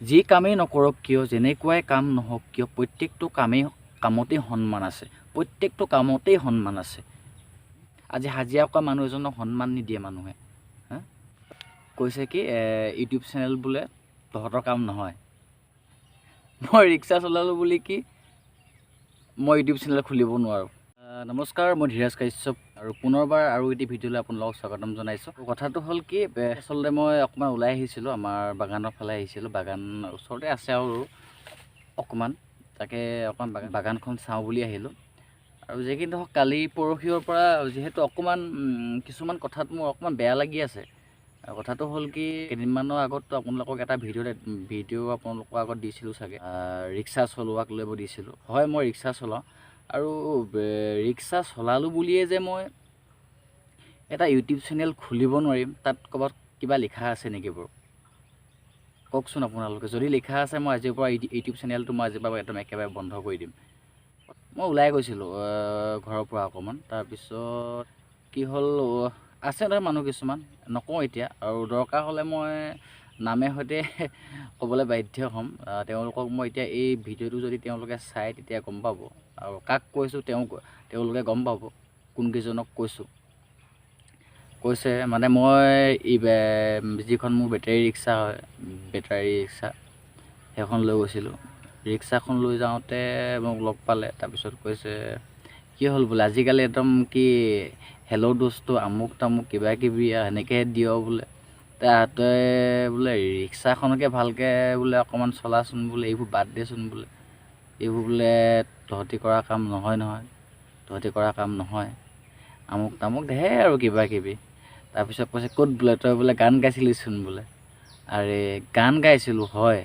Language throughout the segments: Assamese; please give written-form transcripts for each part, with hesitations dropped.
যি কামেই নকৰক কিয়, যেনেকুৱাই কাম নহওক কিয়, প্ৰত্যেকটো কামতেই সন্মান আছে, প্ৰত্যেকটো কামতেই সন্মান আছে। আজি হাজিৰা কৰা মানুহ এজনক সন্মান নিদিয়ে মানুহে। কৈছে কি ইউটিউব চেনেল বোলে তহঁতৰ কাম নহয়। মই ৰিক্সা চলালোঁ বুলি কি মই ইউটিউব চেনেল খুলিব নোৱাৰোঁ? নমস্কাৰ, মই ধীৰাজ কাশ্যপ আৰু পুনৰবাৰ আৰু এটি ভিডিঅ'লৈ আপোনালোকক স্বাগতম জনাইছোঁ। কথাটো হ'ল কি, আচলতে মই অকণমান ওলাই আহিছিলোঁ, আমাৰ বাগানৰ ফালে আহিছিলোঁ। বাগান ওচৰতে আছে আৰু অকণমান, তাকে অকণমান বাগানখন চাওঁ বুলি আহিলোঁ। আৰু যি কি নহওক, কালি পৰহিৰ পৰা যিহেতু অকণমান কিছুমান কথাত মোৰ অকণমান বেয়া লাগি আছে। কথাটো হ'ল কি, কেইদিনমানৰ আগতো আপোনালোকক এটা ভিডিঅ' আপোনালোকৰ আগত দিছিলোঁ চাগে, ৰিক্সা চলোৱাক লৈ মই দিছিলোঁ। হয়, মই ৰিক্সা চলাওঁ, আৰু ৰিক্সা চলালোঁ বুলিয়ে যে মই এটা ইউটিউব চেনেল খুলিব নোৱাৰিম, তাত ক'ৰবাত কিবা লিখা আছে নেকি বাৰু? কওকচোন আপোনালোকে। যদি লিখা আছে, মই আজিৰ পৰা ইউটিউব চেনেলটো মই আজিৰ পৰা একদম একেবাৰে বন্ধ কৰি দিম। মই ওলাই গৈছিলোঁ ঘৰৰ পৰা অকণমান, তাৰপিছত কি হ'ল, আছে নহয় মানুহ কিছুমান, নকওঁ এতিয়া, আৰু দৰকাৰ হ'লে মই নামে সৈতে ক'বলৈ বাধ্য হ'ম। তেওঁলোকক মই এতিয়া এই ভিডিঅ'টো যদি তেওঁলোকে চায় তেতিয়া গম পাব, আৰু কাক কৈছোঁ তেওঁলোকে গম পাব কোনকেইজনক কৈছোঁ। কৈছে মানে মই যিখন মোৰ বেটাৰী ৰিক্সা হয়, সেইখন লৈ গৈছিলোঁ। ৰিক্সাখন লৈ যাওঁতে মোক লগ পালে, তাৰপিছত কৈছে কি হ'ল বোলে, আজিকালি একদম কি হেল্ল' দোস্ত আমুক তামুক কিবা কিবি সেনেকৈ দিয় বোলে, তই বোলে ৰিক্সাখনকে ভালকৈ বোলে অকণমান চলাচোন বোলে, এইবোৰ বাদ দেচোন বোলে, এইবোৰ বোলে তহঁতি কৰা কাম নহয়, আমুক তামুক ঢেৰ আৰু কিবা কিবি। তাৰপিছত কৈছে ক'ত বোলে তই বোলে গান গাইছিলিচোন বোলে। আৰে গান গাইছিলোঁ হয়,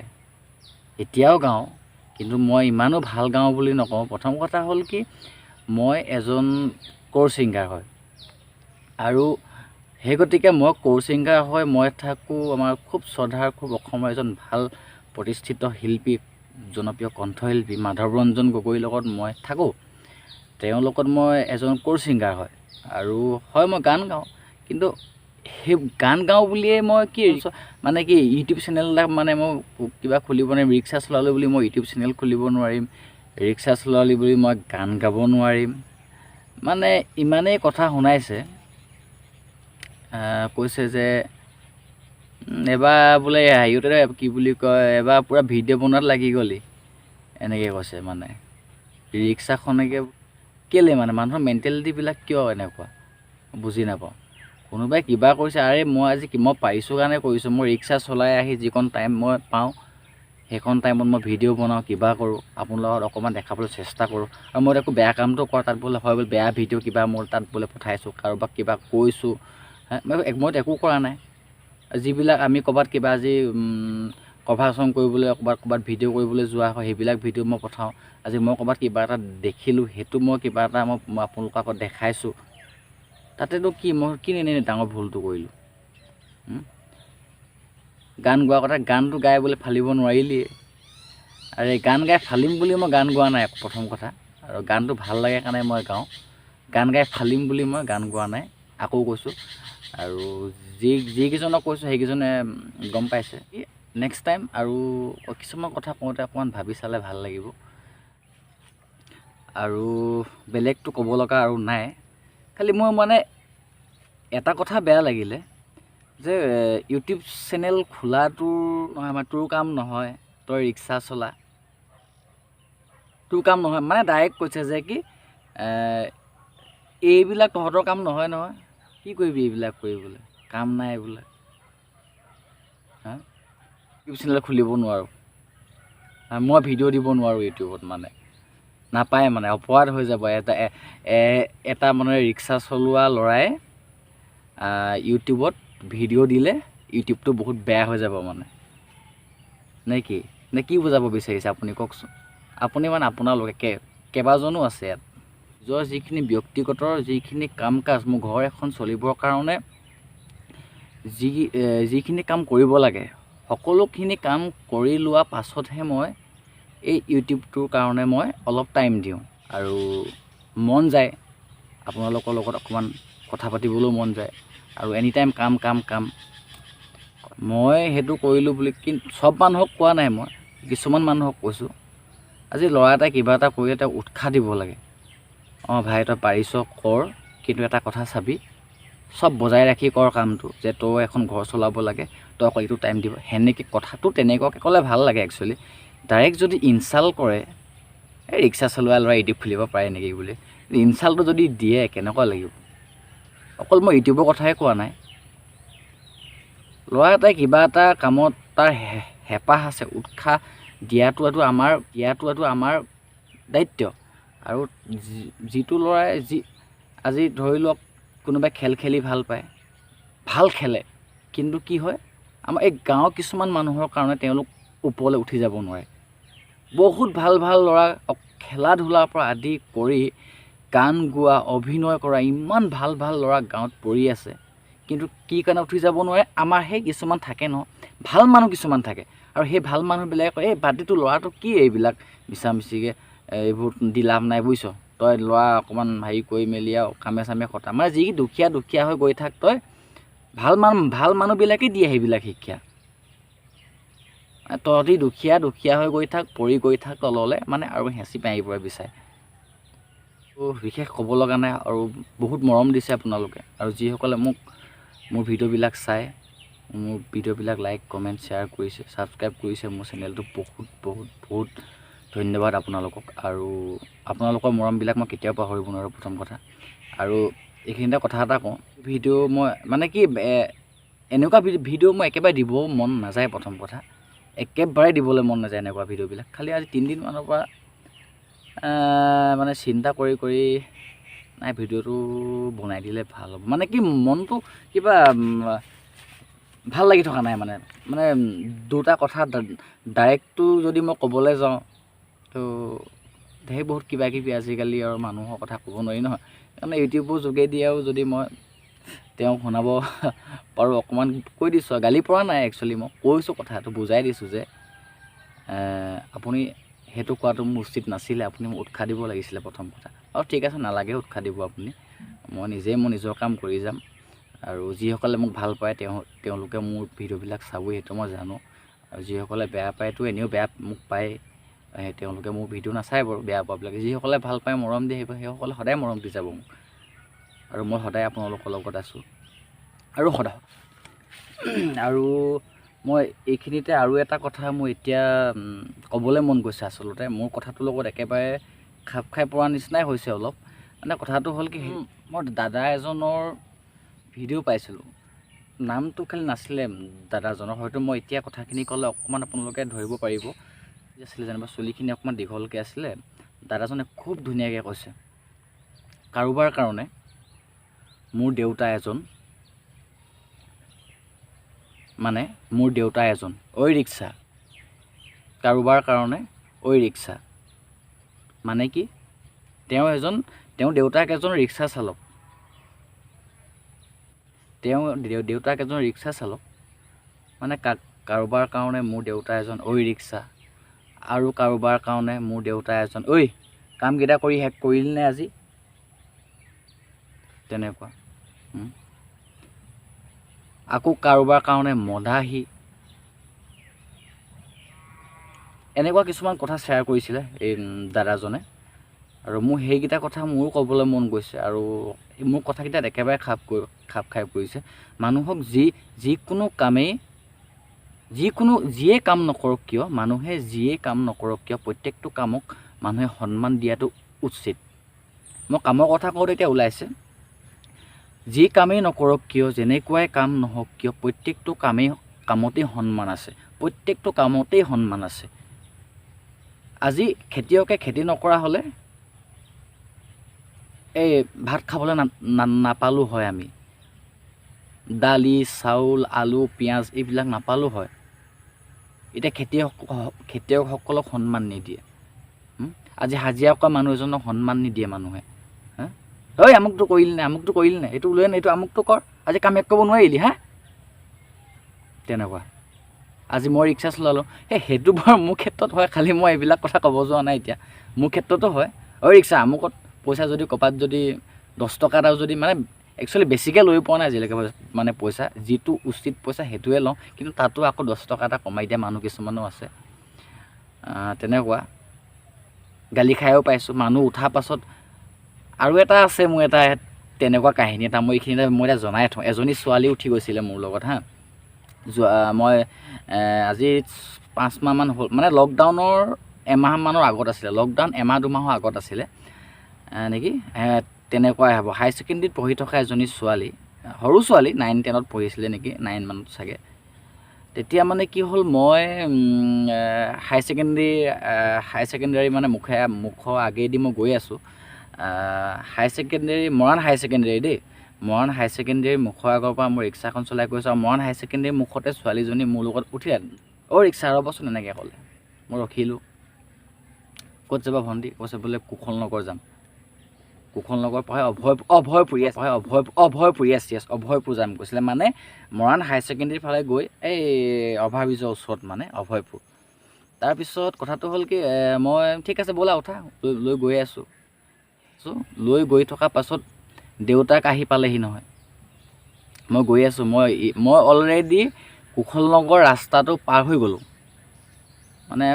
এতিয়াও গাওঁ, কিন্তু মই ইমানো ভাল গাওঁ বুলি নকওঁ। প্ৰথম কথা হ'ল কি, মই এজন ক'ৰ ছিংগাৰ হয়, আৰু সেই গতিকে মই ক'ৰ ছিংগাৰ হয়, মই থাকোঁ আমাৰ খুব শ্ৰদ্ধাৰ, খুব অসমৰ এজন ভাল প্ৰতিষ্ঠিত শিল্পী, জনপ্ৰিয় কণ্ঠশিল্পী মাধৱ ৰঞ্জন গগৈৰ লগত মই থাকোঁ। তেওঁৰ লগত মই এজন ক'ৰ ছিংগাৰ হয়, আৰু হয় মই গান গাওঁ, কিন্তু সেই গান গাওঁ বুলিয়ে মই কি মানে কি ইউটিউব চেনেল এটা মানে মই কিবা খুলিব নোৱাৰিম? ৰিক্সা চলালোঁ বুলি মই ইউটিউব চেনেল খুলিব নোৱাৰিম, ৰিক্সা চলালোঁ বুলি মই গান গাব নোৱাৰিম, মানে ইমানেই কথা শুনাইছে। কৈছে যে এবাৰ বোলে হেৰিয়তে কি বুলি কয়, এবাৰ পূৰা ভিডিঅ' বনোৱাত লাগি গ'লি, এনেকৈ কৈছে। মানে ৰিক্সাখনকে কেলৈ, মানে মানুহৰ মেণ্টেলিটিবিলাক কিয় এনেকুৱা বুজি নাপাওঁ। কোনোবাই কিবা কৰিছে, আৰে মই পাৰিছোঁ কাৰণে কৰিছোঁ। মই ৰিক্সা চলাই আহি যিকণ টাইম মই পাওঁ, সেইকণ টাইমত মই ভিডিঅ' বনাওঁ, কিবা কৰোঁ, আপোনালোকৰ অকণমান দেখাবলৈ চেষ্টা কৰোঁ। আৰু মই একো বেয়া কামটো কৰা তাত বোলে হয় বোলে বেয়া ভিডিঅ' কিবা মোৰ তাত বোলে পঠাইছোঁ, কাৰোবাক কিবা কৈছোঁ, মইতো একো কৰা নাই। যিবিলাক আমি ক'ৰবাত কিবা আজি কভাৰ চং কৰিবলৈ ক'ৰবাত ভিডিঅ' কৰিবলৈ যোৱা হয়, সেইবিলাক ভিডিঅ' মই পঠাওঁ। আজি মই ক'ৰবাত কিবা এটা দেখিলোঁ, সেইটো মই কিবা এটা মই আপোনালোকৰ আগত দেখাইছোঁ, তাতেতো কি মই কি এনেই ডাঙৰ ভুলটো কৰিলোঁ? গান গোৱাৰ কথা, গানটো গাই বোলে ফালিব নোৱাৰিলিয়ে। আৰে গান গাই ফালিম বুলি মই গান গোৱা নাই, প্ৰথম কথা। আৰু গানটো ভাল লাগে কাৰণে মই গাওঁ, গান গাই ফালিম বুলি মই গান গোৱা নাই, আকৌ কৈছোঁ। আৰু যিকেইজনক কৈছোঁ সেইকেইজনে গম পাইছে। নেক্সট টাইম আৰু কিছুমান কথা কওঁতে অকণমান ভাবি চালে ভাল লাগিব। আৰু বেলেগটো ক'ব লগা আৰু নাই, খালি মই মানে এটা কথা বেয়া লাগিলে যে ইউটিউব চেনেল খোলাটো নহয়, মানে তোৰ কাম নহয়, তই ৰিক্সা চলা, তোৰ কাম নহয়, মানে ডাইৰেক্ট কৈছে যে কি এইবিলাক তহঁতৰ কাম নহয়, কি কৰিবি এইবিলাক কৰিবলৈ, কাম নাই বোলে। ইউটিউব চেনেল খুলিব নোৱাৰোঁ, মই ভিডিঅ' দিব নোৱাৰোঁ ইউটিউবত, মানে নাপায়, মানে অপৰাধ হৈ যাব। এটা মানে ৰিক্সা চলোৱা ল'ৰাই ইউটিউবত ভিডিঅ' দিলে ইউটিউবটো বহুত বেয়া হৈ যাব, মানে নে কি বুজাব বিচাৰিছে আপুনি কওকচোন? আপুনি মানে আপোনালোকে কেইবাজনো আছে ইয়াত, নিজৰ যিখিনি ব্যক্তিগত যিখিনি কাম কাজ, মোৰ ঘৰ এখন চলিবৰ কাৰণে যিখিনি কাম কৰিব লাগে, সকলোখিনি কাম কৰি লোৱা পাছতহে মই এই ইউটিউবটোৰ কাৰণে মই অলপ টাইম দিওঁ। আৰু মন যায় আপোনালোকৰ লগত অকণমান কথা পাতিবলৈও মন যায়, আৰু এনি টাইম কাম, মই সেইটো কৰিলোঁ বুলি, কিন্তু চব মানুহক কোৱা নাই, মই কিছুমান মানুহক কৈছোঁ। আজি ল'ৰা এটাই কিবা এটা কৰিলে তেওঁক উৎসাহ দিব লাগে। অঁ ভাই তই পাৰিছ কৰ, কিন্তু এটা কথা চাবি, চব বজাই ৰাখি কৰ কামটো, যে তই এখন ঘৰ চলাব লাগে, তই অকল এইটো টাইম দিব, সেনেকৈ কথাটো তেনেকুৱাকৈ ক'লে ভাল লাগে একচুৱেলি। ডাইৰেক্ট যদি ইনচাল্ট কৰে, এই ৰিক্সা চলোৱা ল'ৰা ইউটিউব খুলিব পাৰে নেকি বুলি ইনচাল্টটো যদি দিয়ে কেনেকুৱা লাগিব। অকল মই ইউটিউবৰ কথাই কোৱা নাই, ল'ৰা এটাই কিবা এটা কামত তাৰ হেঁপাহ আছে, উৎসাহ দিয়াটো আমাৰ দায়িত্ব। আৰু যিটো ল'ৰাই আজি ধৰি লওক কোনোবাই খেল খেলি ভাল পায়, ভাল খেলে, কিন্তু কি হয় আমাৰ এই গাঁৱৰ কিছুমান মানুহৰ কাৰণে তেওঁলোক ওপৰলৈ উঠি যাব নোৱাৰে। বহুত ভাল ভাল ল'ৰা খেলা ধূলাৰ পৰা আদি কৰি গান গোৱা, অভিনয় কৰা, ইমান ভাল ভাল ল'ৰা গাঁৱত পৰি আছে, কিন্তু কি কাৰণে উঠি যাব নোৱাৰে? আমাৰ সেই কিছুমান থাকে ন, ভাল মানুহ কিছুমান থাকে, আৰু সেই ভাল মানুহবিলাকে কয় এই বাতিটো ল'ৰাটো কি এইবিলাক মিছামিছিকৈ এইবোৰ দি লাভ নাই বুজিছ, তই ল'ৰা অকণমান হেৰি কৰি মেলি আৰু কামে চামে খটা, মানে যি দুখীয়া হৈ গৈ থাক, তই ভাল মানুহবিলাকেই দিয়ে সেইবিলাক শিক্ষা। তহঁতি দুখীয়া হৈ গৈ থাক, পৰি গৈ থাক তললৈ, মানে আৰু হেঁচি পাৰি পৰে বিচাৰে। বিশেষ ক'ব লগা নাই, আৰু বহুত মৰম দিছে আপোনালোকে, আৰু যিসকলে মোৰ ভিডিঅ'বিলাক চাই, মোৰ ভিডিঅ'বিলাক লাইক কমেণ্ট শ্বেয়াৰ কৰিছে, ছাবস্ক্ৰাইব কৰিছে মোৰ চেনেলটো, বহুত ধন্যবাদ আপোনালোকক। আৰু আপোনালোকৰ মৰমবিলাক মই কেতিয়াও পাহৰিব নোৱাৰোঁ প্ৰথম কথা। আৰু এইখিনিতে কথা এটা কওঁ, ভিডিঅ' মই মানে কি এনেকুৱা ভিডিঅ' মই একেবাৰে দিব মন নাযায়, প্ৰথম কথা একেবাৰে দিবলৈ মন নাযায় এনেকুৱা ভিডিঅ'বিলাক। খালি আজি 3 দিনমানৰ পৰা মানে চিন্তা কৰি নাই ভিডিঅ'টো বনাই দিলে ভাল হ'ব, মানে কি মনটো কিবা ভাল লাগি থকা নাই, মানে দুটা কথা ডাইৰেক্টটো যদি মই ক'বলৈ যাওঁ তো বহুত কিবা কিবি আজিকালি আৰু মানুহৰ কথা ক'ব নোৱাৰি নহয়, সেইকাৰণে ইউটিউবৰ যোগেদি আৰু যদি মই তেওঁক শুনাব পাৰোঁ, অকণমান কৈ দিছোঁ, গালি পৰা নাই একচুৱেলি, মই কৈছোঁ কথাটো বুজাই দিছোঁ যে আপুনি সেইটো কোৱাটো মোৰ উচিত নাছিলে, আপুনি মোক উৎসাহ দিব লাগিছিলে প্ৰথম কথা। আৰু ঠিক আছে, নালাগে উৎসাহ দিব আপুনি, মই নিজৰ কাম কৰি যাম। আৰু যিসকলে মোক ভাল পায় তেওঁলোকে মোৰ ভিডিঅ'বিলাক চাবই, সেইটো মই জানো। আৰু যিসকলে বেয়া পায়তো এনেও বেয়া মোক পায়, তেওঁলোকে মোৰ ভিডিঅ' নাচায় বাৰু, বেয়া পোৱাবিলাকে। যিসকলে ভাল পায়, মৰম দিয়ে, সেইসকলে সদায় মৰম দি যাব মোক, আৰু মই সদায় আপোনালোকৰ লগত আছোঁ আৰু সদায়। আৰু মই এইখিনিতে আৰু এটা কথা মোৰ এতিয়া ক'বলৈ মন গৈছে, আচলতে মোৰ কথাটোৰ লগত একেবাৰে খাপ খাই পৰা নিচিনাই হৈছে অলপ। মানে কথাটো হ'ল কি, মই দাদা এজনৰ ভিডিঅ' পাইছিলোঁ, নামটো খালি নাছিলে দাদাজনৰ, হয়তো মই এতিয়া কথাখিনি ক'লে অকণমান আপোনালোকে ধৰিব পাৰিব, আছিলে যেনিবা চুলিখিনি অকণমান দীঘলকৈ আছিলে। দাদাজনে খুব ধুনীয়াকৈ কৈছে, কাৰোবাৰ কাৰণে মোৰ দেউতা এজন, ঐ ৰিক্সা, কাৰোবাৰ কাৰণে ঐ ৰিক্সা, মানে কি তেওঁ দেউতাক এজন ৰিক্সা চালক, মানে কাৰোবাৰ কাৰণে মোৰ দেউতা এজন ঐ ৰিক্সা, আৰু কাৰোবাৰ কাৰণে মোৰ দেউতা এজন ঐ কামকেইটা কৰি শেষ কৰিলি নে আজি, তেনেকুৱা। আকৌ কাৰোবাৰ কাৰণে মদাহী, এনেকুৱা কিছুমান কথা শ্বেয়াৰ কৰিছিলে এই দাদাজনে, আৰু মোৰ সেইকেইটা কথা মোৰো ক'বলৈ মন গৈছে, আৰু মোৰ কথাকেইটাত একেবাৰে খাপ খাই পৰিছে। মানুহক যিয়ে কাম নকৰক কিয়, প্ৰত্যেকটো কামক মানুহে সন্মান দিয়াটো উচিত। মই কামৰ কথা কওঁতে এতিয়া ওলাইছে, যি কামেই নকৰক কিয়, যেনেকুৱাই কাম নহওক কিয়, প্ৰত্যেকটো কামতেই সন্মান আছে, প্ৰত্যেকটো কামতেই সন্মান আছে। আজি খেতিয়কে খেতি নকৰা হ'লে এই ভাত খাবলৈ নাপালোঁ হয়, আমি দালি চাউল আলু পিঁয়াজ এইবিলাক নাপালোঁ হয়। এতিয়া খেতিয়কসকলক সন্মান নিদিয়ে, আজি হাজিৰা কৰা মানুহ এজনক সন্মান নিদিয়ে মানুহে। ঐ আমুকটো কৰিলি নে, এইটো লৈ নে, এইটো আমুকটো কৰ, আজি কাম এক কৰিব নোৱাৰিলি হা, তেনেকুৱা। আজি মই ৰিক্সা চলালোঁ, সেইটো বাৰু মোৰ ক্ষেত্ৰত হয়, খালি মই এইবিলাক কথা ক'ব যোৱা নাই এতিয়া, মোৰ ক্ষেত্ৰতো হয়। ঐ ৰিক্সা, আমুকত পইচা যদি ক'ৰবাত যদি 10 টকা এটাও যদি মানে একচুৱেলি বেছিকৈ লৈ পোৱা নাই আজিলৈকে মানে পইচা, যিটো উচিত পইচা সেইটোৱে লওঁ, কিন্তু তাতো আকৌ 10 টকা এটা কমাই দিয়া মানুহ কিছুমানো আছে। তেনেকুৱা গালি খায়ো পাইছোঁ। মানুহ উঠাৰ পাছত আৰু এটা আছে মোৰ এটা তেনেকুৱা কাহিনী এটা, মই এইখিনিতে মই এতিয়া জনাই থওঁ। এজনী ছোৱালী উঠি গৈছিলে মোৰ লগত মই আজি 5 মাহমান হ'ল, মানে লকডাউনৰ এমাহমানৰ আগত আছিলে, লকডাউন এমাহ 2 মাহৰ আগত আছিলে নেকি, তেনেকুৱাই হ'ব। হাই ছেকেণ্ডেৰীত পঢ়ি থকা এজনী ছোৱালী, সৰু ছোৱালী 9-10ত পঢ়িছিলে নেকি, 9 মানত চাগে। তেতিয়া মানে কি হ'ল, মই হাই ছেকেণ্ডেৰী মানে মুখৰ আগেদি মই গৈ আছোঁ। হাই ছেকেণ্ডেৰী মৰাণ হাই ছেকেণ্ডেৰী দেই, মৰাণ হাই ছেকেণ্ডেৰীৰ মুখৰ আগৰ পৰা মই ৰিক্সাখন চলাই গৈছোঁ, আৰু মৰাণ হাই ছেকেণ্ডেৰীৰ মুখতে ছোৱালীজনী মোৰ লগত উঠিলে। ৰিক্সা ৰ'বচোন এনেকৈ ক'লে। মই ৰখিলোঁ। ক'ত যাবা ভণ্টি? কৈছে বোলে কুশল নগৰ যাম। কুশল নগৰ পঢ়াই অভয়পুৰ যাম কৈছিলে, মানে মৰাণ হাই ছেকেণ্ডেৰীৰ ফালে গৈ এই অভাৰব্ৰিজৰ ওচৰত মানে অভয়পুৰ। তাৰপিছত কথাটো হ'ল কি, মই ঠিক আছে ব'লা উঠা, লৈ গৈ আছোঁ। লৈ গৈ থকা পাছত দেউতাক আহি পালেহি নহয়। মই গৈ আছোঁ, মই অলৰেডি কুশল নগৰ ৰাস্তাটো পাৰ হৈ গ'লোঁ, মানে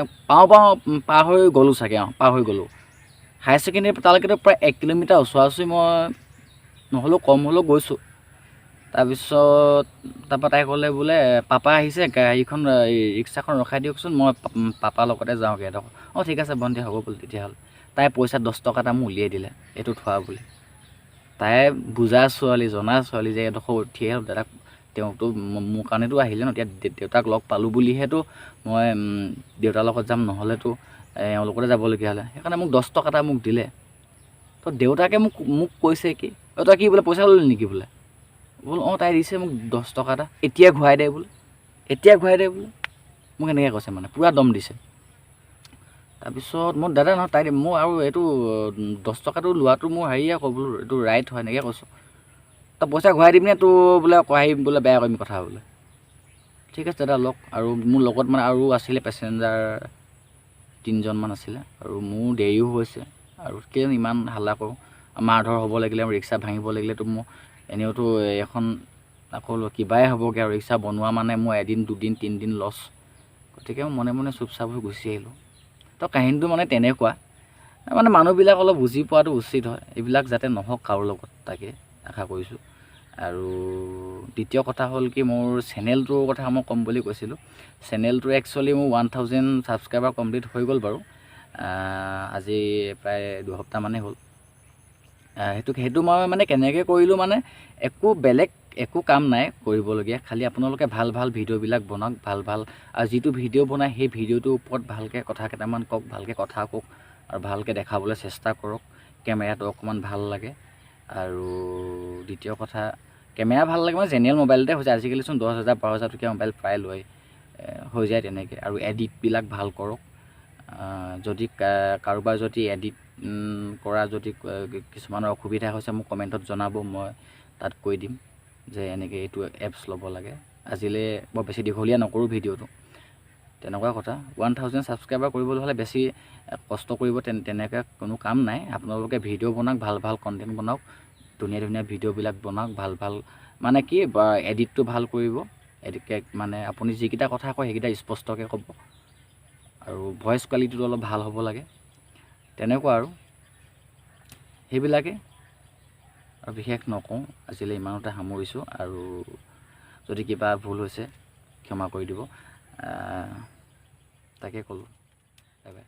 পাৰ হৈ গ'লোঁ চাগে, পাৰ হৈ গ'লোঁ। হাই ছেকেণ্ডেৰী তালৈকেতো প্ৰায় 1 কিলোমিটাৰ ওচৰা-ওচৰি মই নহ'লেও কম হ'লেও গৈছোঁ। তাৰপিছত তাৰপৰা তাই ক'লে বোলে পাপা আহিছে, গাড়ীখন ৰিক্সাখন ৰখাই দিয়কচোন, মই পাপাৰ লগতে যাওঁগৈ এডোখৰ। ঠিক আছে ভণ্টি, হ'ব বোলে তেতিয়াহ'লে। তাই পইচা 10 টকা এটা মোক উলিয়াই দিলে, এইটো থোৱা বুলি। তাই বুজা ছোৱালী, জনা ছোৱালী যে এডোখৰ উঠি আহিল, দাদাক তেওঁতো মোৰ কাৰণেতো আহিলে ন, এতিয়া দেউতাক লগ পালোঁ বুলিহেতো মই দেউতাৰ লগত যাম, নহ'লেতো এওঁলোকতে যাবলগীয়া হ'লে। সেইকাৰণে মোক 10 টকা এটা মোক দিলে। তো দেউতাকে মোক কৈছে কি, তই কি বোলে পইচা ল'লি নেকি বোলে? বোলো তাই দিছে মোক 10 টকা এটা, এতিয়া ঘূৰাই দে বোলে, মোক এনেকৈ কৈছে, মানে পূৰা দম দিছে। তাৰপিছত মই দাদা নহয় তাই মোৰ আৰু এইটো 10 টকাটো লোৱাটো মোৰ হেৰি আকৌ বোলো, এইটো ৰাইট হয়, এনেকৈ কৈছোঁ। তই পইচা ঘূৰাই দিম নে তোৰ বোলে আহিম বোলে বেয়া কৰিম কথা বোলে। ঠিক আছে দাদা লওক। আৰু মোৰ লগত মানে আৰু আছিলে পেচেঞ্জাৰ 3জনমান আছিলে, আৰু মোৰ দেৰিও হৈছে, আৰু কিয় ইমান হাল্লা কৰোঁ, মাৰধৰ হ'ব লাগিলে, ৰিক্সা ভাঙিব লাগিলেতো মোৰ এনেওতো এখন আকৌ কিবাই হ'বগৈ, আৰু ৰিক্সা বনোৱা মানে মোৰ 1 দিন 2 দিন 3 দিন লছ। গতিকে মই মনে মনে চুপচাপ হৈ গুচি আহিলোঁ। তো কাহিনীটো মানে তেনেকুৱা, মানে মানুহবিলাক অলপ বুজি পোৱাটো উচিত হয়, এইবিলাক যাতে নহওক কাৰো লগত, তাকে আশা কৰিছোঁ। আৰু দ্বিতীয় কথা হ'ল কি, মোৰ চেনেলটোৰ কথা মই ক'ম বুলি কৈছিলোঁ। চেনেলটো একচুৱেলি মোৰ 1000 ছাবস্ক্ৰাইবাৰ কমপ্লিট হৈ গ'ল বাৰু, আজি প্ৰায় 2 সপ্তাহমানেই হ'ল। সেইটো মই মানে কেনেকৈ কৰিলোঁ, মানে বেলেগ একো কাম নাই কৰিবলগীয়া, খালি আপোনালোকে ভাল ভাল ভিডিঅ'বিলাক বনাওক, ভাল আৰু যিটো ভিডিঅ' বনায় সেই ভিডিঅ'টোৰ ওপৰত ভালকৈ কথা কেইটামান কওক, ভালকৈ কথা কওক, আৰু ভালকৈ দেখাবলৈ চেষ্টা কৰক। কেমেৰাটো অকণমান ভাল লাগে। আৰু দ্বিতীয় কথা, কেমেৰা ভাল লাগে মানে জেনেৰেল মোবাইলতে হৈছে, আজিকালিচোন 10,000 12,000 টকীয়া মোবাইল প্ৰায় লৈ হৈ যায় তেনেকৈ। আৰু এডিটবিলাক ভাল কৰক। যদি কাৰোবাৰ যদি এডিট কৰা যদি কিছুমানৰ অসুবিধা হৈছে মোক কমেণ্টত জনাব, মই তাত কৈ দিম যে এনেকৈ এইটো এপছ ল'ব লাগে। আজিলৈ বৰ বেছি দীঘলীয়া নকৰোঁ ভিডিঅ'টো, তেনেকুৱা কথা। 1000 ছাবস্ক্ৰাইবাৰ কৰিবলৈ হ'লে বেছি কষ্ট কৰিব তেনেকৈ কোনো কাম নাই। আপোনালোকে ভিডিঅ' বনাওক, ভাল কণ্টেণ্ট বনাওক, ধুনীয়া ভিডিঅ'বিলাক বনাওক, ভাল মানে কি এডিটটো ভাল কৰিব, মানে আপুনি যিকেইটা কথা কয় সেইকেইটা স্পষ্টকৈ ক'ব, আৰু ভইচ কোৱালিটিটো অলপ ভাল হ'ব লাগে, তেনেকুৱা আৰু সেইবিলাকেই। আৰু বিশেষ নকওঁ, আজিলৈ ইমানতে সামৰিছোঁ। আৰু যদি কিবা ভুল হৈছে ক্ষমা কৰি দিব, তাকে ক'লোঁ। Bye bye.